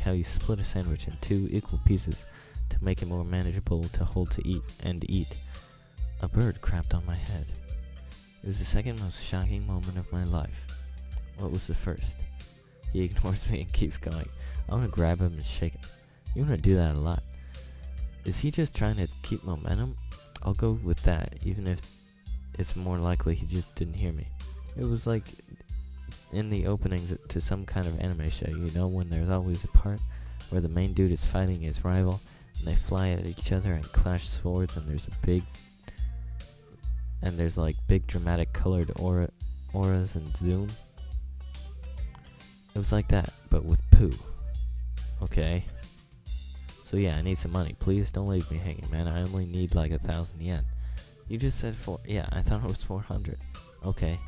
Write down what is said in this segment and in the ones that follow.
how you split a sandwich in 2 equal pieces to make it more manageable to hold to eat. A bird crapped on my head. It was the second most shocking moment of my life. What was the first? He ignores me and keeps going. I want to grab him and shake him. You want to do that a lot. Is he just trying to keep momentum? I'll go with that, even if it's more likely he just didn't hear me. It was like in the openings to some kind of anime show, you know, when there's always a part where the main dude is fighting his rival, and they fly at each other and clash swords, and there's like big dramatic colored auras and zoom. It was like that, but with poo. Okay. So yeah, I need some money. Please don't leave me hanging, man. I only need like 1,000 yen. You just said yeah, I thought it was 400. Okay.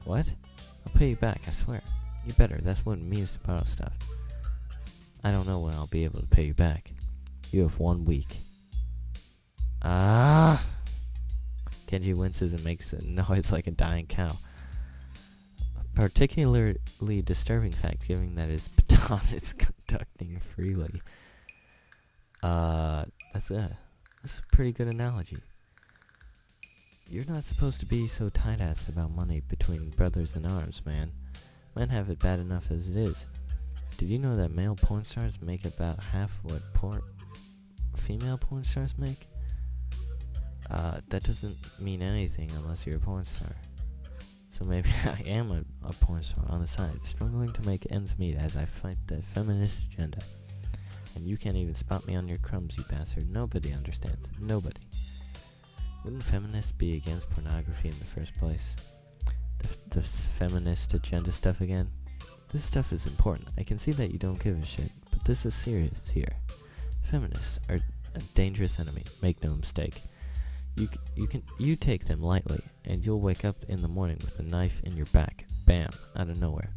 What? I'll pay you back, I swear. You better. That's what it means to borrow stuff. I don't know when I'll be able to pay you back. You have 1 week. Ah! Kenji winces and makes a noise like a dying cow. A particularly disturbing fact, given that his baton is conducting freely. That's a pretty good analogy. You're not supposed to be so tight-assed about money between brothers in arms, man. Men have it bad enough as it is. Did you know that male porn stars make about half what female porn stars make? That doesn't mean anything unless you're a porn star. So maybe I am a porn star on the side, struggling to make ends meet as I fight the feminist agenda. And you can't even spot me on your crumbs, you bastard. Nobody understands. Nobody. Wouldn't feminists be against pornography in the first place? The feminist agenda stuff again? This stuff is important. I can see that you don't give a shit, but this is serious here. Feminists are a dangerous enemy, make no mistake. You take them lightly, and you'll wake up in the morning with a knife in your back. Bam, out of nowhere.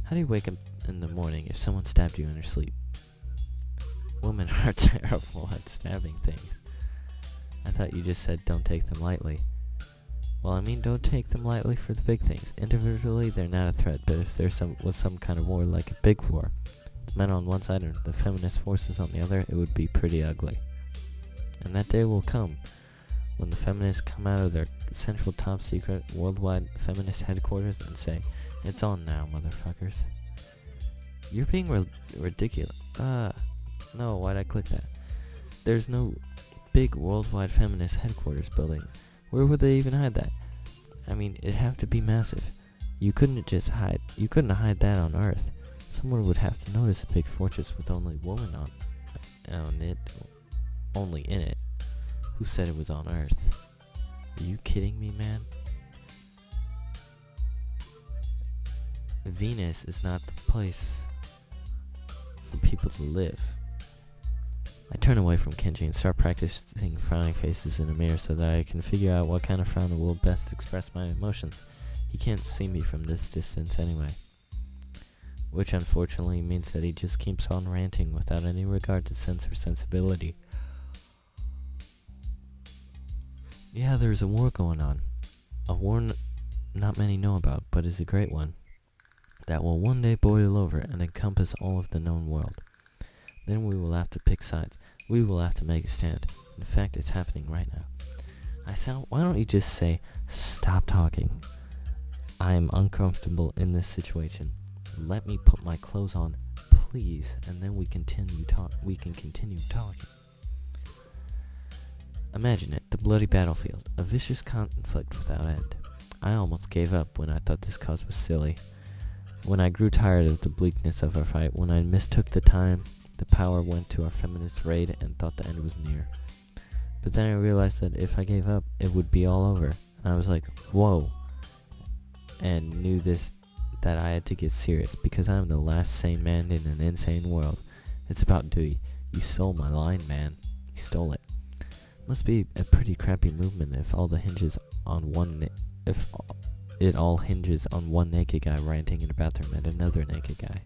How do you wake up in the morning if someone stabbed you in your sleep? Women are terrible at stabbing things. I thought you just said don't take them lightly. Well, I mean, don't take them lightly for the big things. Individually, they're not a threat, but if there was some kind of war, like a big war, the men on one side and the feminist forces on the other, it would be pretty ugly. And that day will come, when the feminists come out of their central top secret worldwide feminist headquarters and say, "It's on now, motherfuckers." You're being ridiculous. No, why'd I click that? There's no big worldwide feminist headquarters building. Where would they even hide that? I mean, it'd have to be massive. You couldn't hide that on Earth. Someone would have to notice a big fortress with only women only in it. Who said it was on Earth? Are you kidding me, man? Venus is not the place for people to live. I turn away from Kenji and start practicing frowning faces in a mirror so that I can figure out what kind of frown will best express my emotions. He can't see me from this distance anyway. Which unfortunately means that he just keeps on ranting without any regard to sense or sensibility. Yeah, there's a war going on. A war not many know about, but is a great one. That will one day boil over and encompass all of the known world. Then we will have to pick sides. We will have to make a stand. In fact, it's happening right now. Why don't you just say, "Stop talking. I am uncomfortable in this situation. Let me put my clothes on, please, and then we can continue talking." Imagine it, the bloody battlefield, a vicious conflict without end. I almost gave up when I thought this cause was silly. When I grew tired of the bleakness of our fight, when I mistook the time, the power went to our feminist raid and thought the end was near. But then I realized that if I gave up, it would be all over. And I was like, whoa. And knew that I had to get serious, because I'm the last sane man in an insane world. It's about duty. You stole my line, man. You stole it. Must be a pretty crappy movement if it all hinges on one naked guy ranting in a bathroom at another naked guy.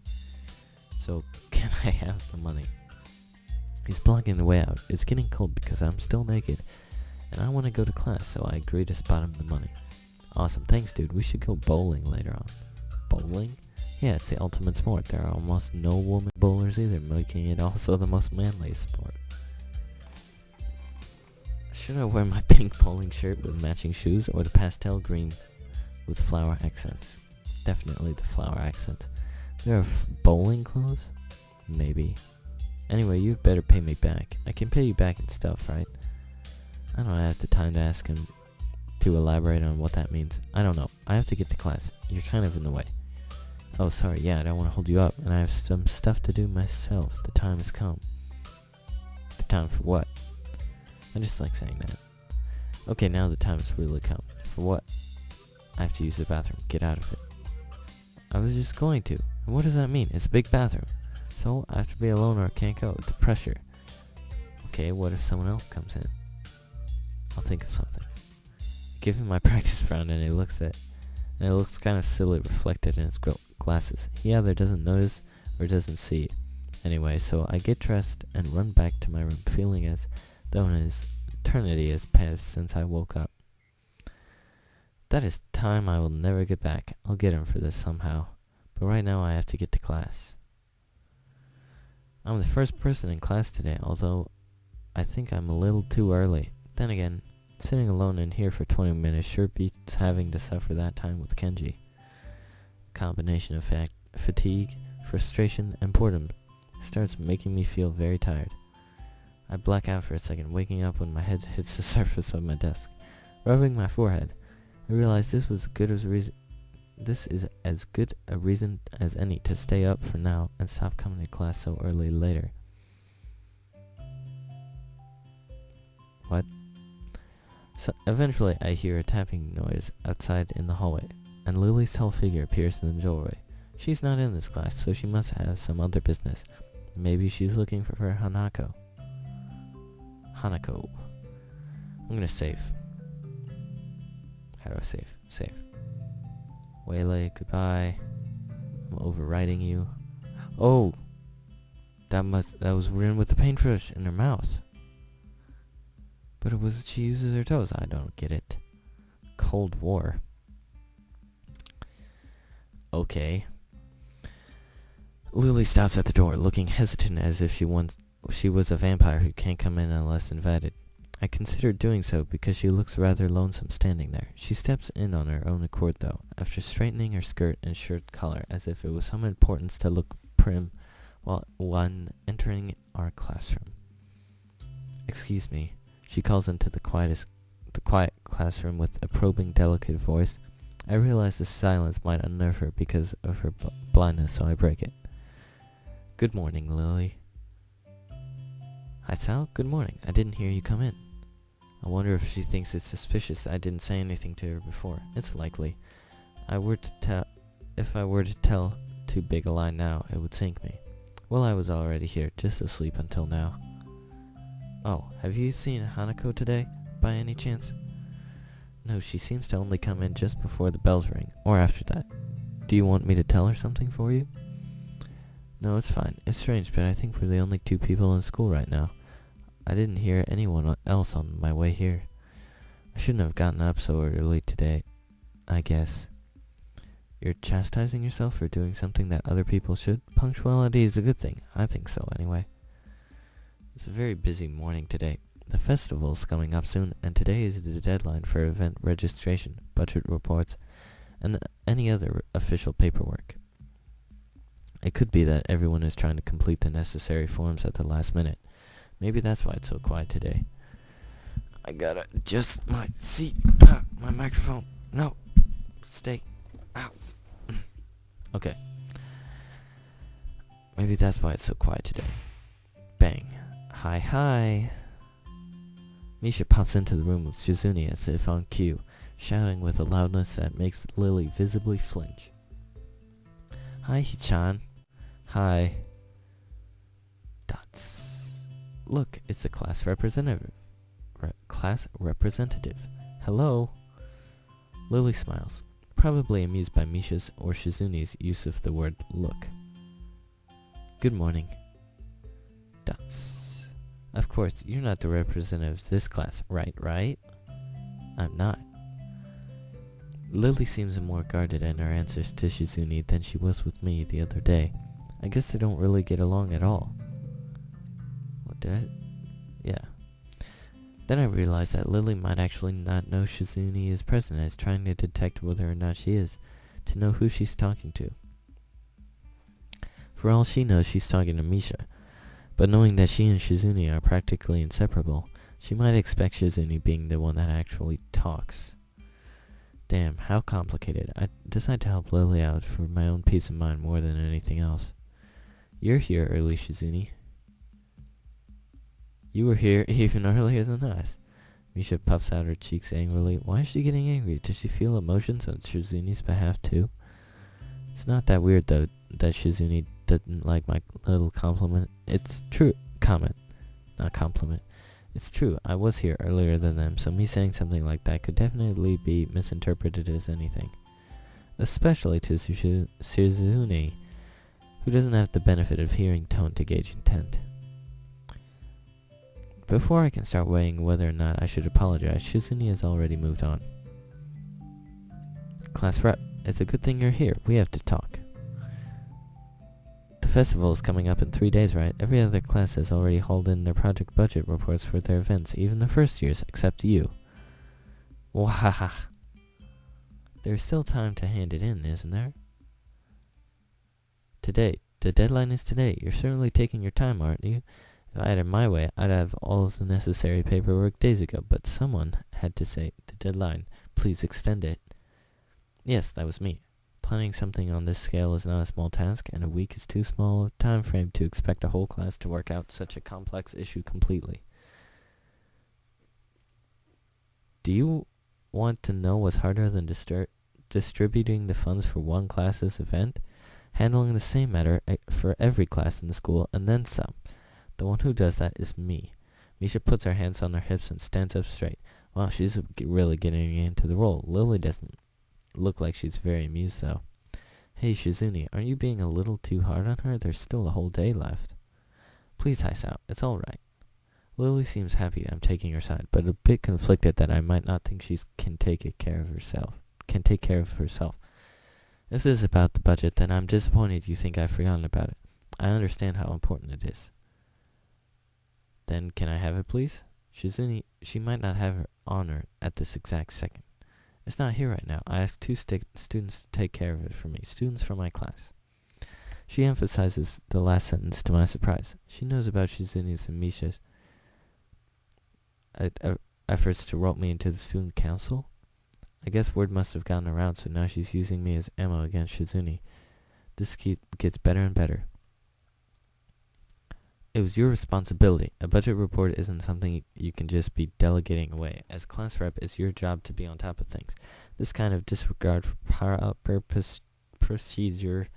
So, can I have the money? He's blocking the way out. It's getting cold because I'm still naked, and I want to go to class, so I agree to spot him the money. Awesome, thanks dude. We should go bowling later on. Bowling? Yeah, it's the ultimate sport. There are almost no women bowlers either, making it also the most manly sport. Should I wear my pink bowling shirt with matching shoes or the pastel green with flower accents? Definitely the flower accent. There are bowling clothes? Maybe. Anyway, you'd better pay me back. I can pay you back in stuff, right? I don't have the time to ask him to elaborate on what that means. I don't know. I have to get to class. You're kind of in the way. Oh, sorry. Yeah, I don't want to hold you up, and I have some stuff to do myself. The time has come. The time for what? I just like saying that. Okay, now the time has really come. For what? I have to use the bathroom. Get out of it. I was just going to. And what does that mean? It's a big bathroom. So, I have to be alone or I can't go. The pressure. Okay, what if someone else comes in? I'll think of something. Give him my practice frown and he looks kind of silly reflected in his glasses. He either doesn't notice or doesn't see. Anyway, so I get dressed and run back to my room feeling as though an eternity has passed since I woke up. That is time I will never get back. I'll get him for this somehow. But right now I have to get to class. I'm the first person in class today, although I think I'm a little too early. Then again, sitting alone in here for 20 minutes sure beats having to suffer that time with Kenji. A combination of fatigue, frustration, and boredom starts making me feel very tired. I black out for a second, waking up when my head hits the surface of my desk. Rubbing my forehead, I realize this is as good a reason as any to stay up for now and stop coming to class so early later. What? So eventually I hear a tapping noise outside in the hallway, and Lily's tall figure appears in the doorway. She's not in this class, so she must have some other business. Maybe she's looking for her Hanako. I'm gonna save. How do I save? Save. Waylay, goodbye. I'm overriding you. Oh! That was written with the paintbrush in her mouth. But it was she uses her toes. I don't get it. Cold War. Okay. Lily stops at the door, looking hesitant as if she was a vampire who can't come in unless invited. I considered doing so because she looks rather lonesome standing there. She steps in on her own accord, though, after straightening her skirt and shirt collar as if it was some importance to look prim when entering our classroom. Excuse me, she calls into the quiet classroom with a probing, delicate voice. I realize the silence might unnerve her because of her blindness, so I break it. Good morning, Lily. Hisao, good morning. I didn't hear you come in. I wonder if she thinks it's suspicious that I didn't say anything to her before. It's likely. If I were to tell too big a lie now, it would sink me. Well, I was already here, just asleep until now. Oh, have you seen Hanako today, by any chance? No, she seems to only come in just before the bells ring, or after that. Do you want me to tell her something for you? No, it's fine. It's strange, but I think we're the only two people in school right now. I didn't hear anyone else on my way here. I shouldn't have gotten up so early today, I guess. You're chastising yourself for doing something that other people should? Punctuality is a good thing. I think so, anyway. It's a very busy morning today. The festival's coming up soon, and today is the deadline for event registration, budget reports, and any other official paperwork. It could be that everyone is trying to complete the necessary forms at the last minute. Maybe that's why it's so quiet today. I gotta adjust my seat. My microphone. No. Stay. Ow. Okay. Maybe that's why it's so quiet today. Bang. Hi. Misha pops into the room with Shizune as if on cue, shouting with a loudness that makes Lily visibly flinch. Hi, Hichan. Hi. Dots. Look, it's the class representative. Hello. Lily smiles, probably amused by Misha's or Shizune's use of the word look. Good morning. Dots. Of course, you're not the representative of this class, right? I'm not. Lily seems more guarded in her answers to Shizune than she was with me the other day. I guess they don't really get along at all. What did I... Yeah. Then I realized that Lily might actually not know Shizune is present and is trying to detect whether or not she is, to know who she's talking to. For all she knows, she's talking to Misha, but knowing that she and Shizune are practically inseparable, she might expect Shizune being the one that actually talks. Damn, how complicated. I decide to help Lily out for my own peace of mind more than anything else. You're here early, Shizune. You were here even earlier than us. Misha puffs out her cheeks angrily. Why is she getting angry? Does she feel emotions on Shizune's behalf too? It's not that weird though that Shizune didn't like my little compliment. It's true. Comment. Not compliment. It's true. I was here earlier than them, so me saying something like that could definitely be misinterpreted as anything. Especially to Shizune, who doesn't have the benefit of hearing tone to gauge intent. Before I can start weighing whether or not I should apologize, Shizune has already moved on. Class rep, it's a good thing you're here. We have to talk. The festival is coming up in 3 days, right? Every other class has already hauled in their project budget reports for their events, even the first years, except you. Wahaha. There's still time to hand it in, isn't there? Today. The deadline is today. You're certainly taking your time, aren't you? If I had it my way, I'd have all of the necessary paperwork days ago, but someone had to say, the deadline, please extend it. Yes, that was me. Planning something on this scale is not a small task, and a week is too small a time frame to expect a whole class to work out such a complex issue completely. Do you want to know what's harder than distributing the funds for one class's event? Handling the same matter for every class in the school, and then some. The one who does that is me. Misha puts her hands on her hips and stands up straight. Wow, she's really getting into the role. Lily doesn't look like she's very amused, though. Hey, Shizune, aren't you being a little too hard on her? There's still a whole day left. Please, Hisao, it's all right. Lily seems happy I'm taking her side, but a bit conflicted that I might not think she can take care of herself. If this is about the budget, then I'm disappointed you think I've forgotten about it. I understand how important it is. Then can I have it, please? Shizune, she might not have her honor at this exact second. It's not here right now. I asked two students to take care of it for me, students from my class. She emphasizes the last sentence to my surprise. She knows about Shizune's and Misha's efforts to rope me into the student council. I guess word must have gotten around, so now she's using me as ammo against Shizune. This gets better and better. It was your responsibility. A budget report isn't something you can just be delegating away. As class rep, it's your job to be on top of things. This kind of disregard for purpose procedure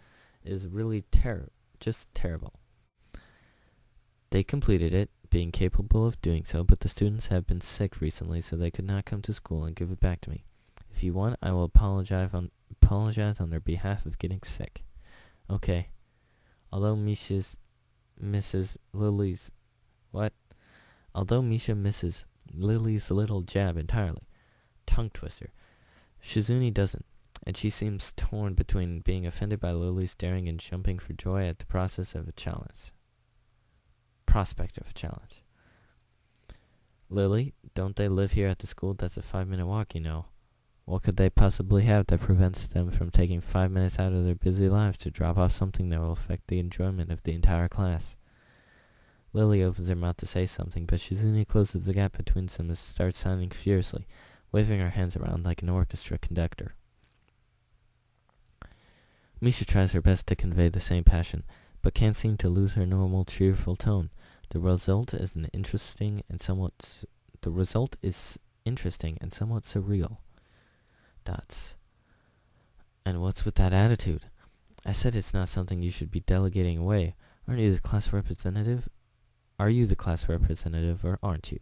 is really just terrible. They completed it, being capable of doing so, but the students have been sick recently, so they could not come to school and give it back to me. If you want, I will apologize on their behalf of getting sick. Okay. Although Misha misses Lily's little jab entirely. Tongue twister. Shizune doesn't, and she seems torn between being offended by Lily's daring and jumping for joy at the prospect of a challenge. Lily, don't they live here at the school? That's a 5-minute walk, you know. What could they possibly have that prevents them from taking 5 minutes out of their busy lives to drop off something that will affect the enjoyment of the entire class? Lily opens her mouth to say something, but Shizune closes the gap between them and starts sounding furiously, waving her hands around like an orchestra conductor. Misha tries her best to convey the same passion, but can't seem to lose her normal cheerful tone. The result is interesting and somewhat surreal. And what's with that attitude? I said it's not something you should be delegating away. Aren't you the class representative? Are you the class representative, or aren't you?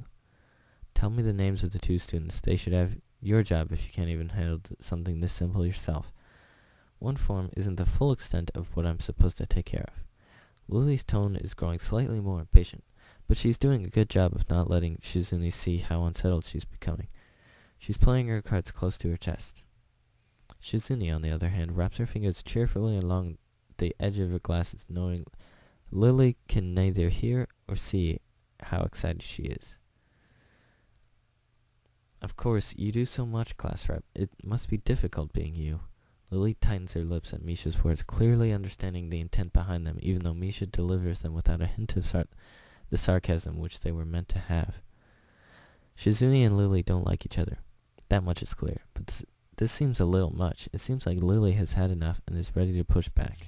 Tell me the names of the two students. They should have your job if you can't even handle something this simple yourself. One form isn't the full extent of what I'm supposed to take care of. Lily's tone is growing slightly more impatient, but she's doing a good job of not letting Shizune see how unsettled she's becoming. She's playing her cards close to her chest. Shizune, on the other hand, wraps her fingers cheerfully along the edge of her glasses, knowing Lily can neither hear or see how excited she is. Of course, you do so much, class rep. It must be difficult being you. Lily tightens her lips at Misha's words, clearly understanding the intent behind them, even though Misha delivers them without a hint of the sarcasm which they were meant to have. Shizune and Lily don't like each other. That much is clear, but this seems a little much. It seems like Lily has had enough and is ready to push back.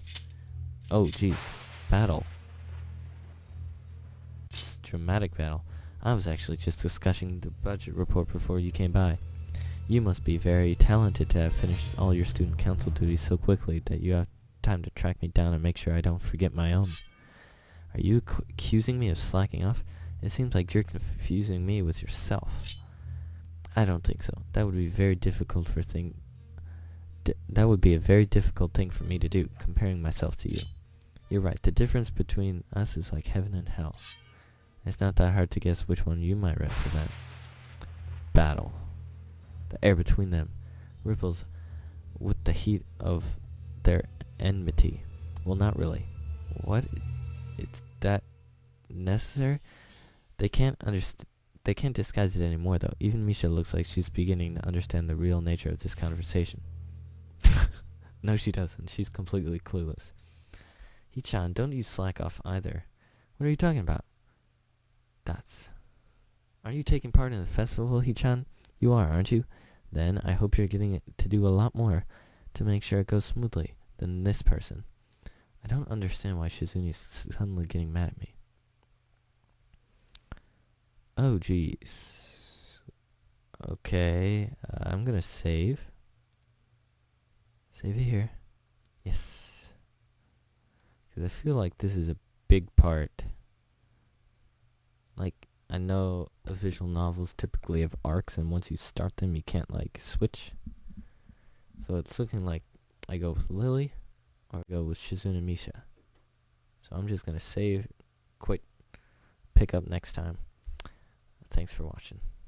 Oh, geez. Battle. Dramatic battle. I was actually just discussing the budget report before you came by. You must be very talented to have finished all your student council duties so quickly that you have time to track me down and make sure I don't forget my own. Are you accusing me of slacking off? It seems like you're confusing me with yourself. I don't think so. That would be a very difficult thing for me to do, comparing myself to you. You're right. The difference between us is like heaven and hell. It's not that hard to guess which one you might represent. Battle. The air between them ripples with the heat of their enmity. Well, not really. What? It's that necessary? They can't disguise it anymore, though. Even Misha looks like she's beginning to understand the real nature of this conversation. No, she doesn't. She's completely clueless. Hichan, don't you slack off either. What are you talking about? Are you taking part in the festival, Hichan? You are, aren't you? Then I hope you're getting to do a lot more to make sure it goes smoothly than this person. I don't understand why Shizune's suddenly getting mad at me. Oh, jeez. Okay, I'm gonna save. Save it here. Yes. Because I feel like this is a big part. Like, I know visual novels typically have arcs, and once you start them, you can't, like, switch. So it's looking like I go with Lily, or I go with Shizune and Misha. So I'm just gonna save, pick up next time. Thanks for watching.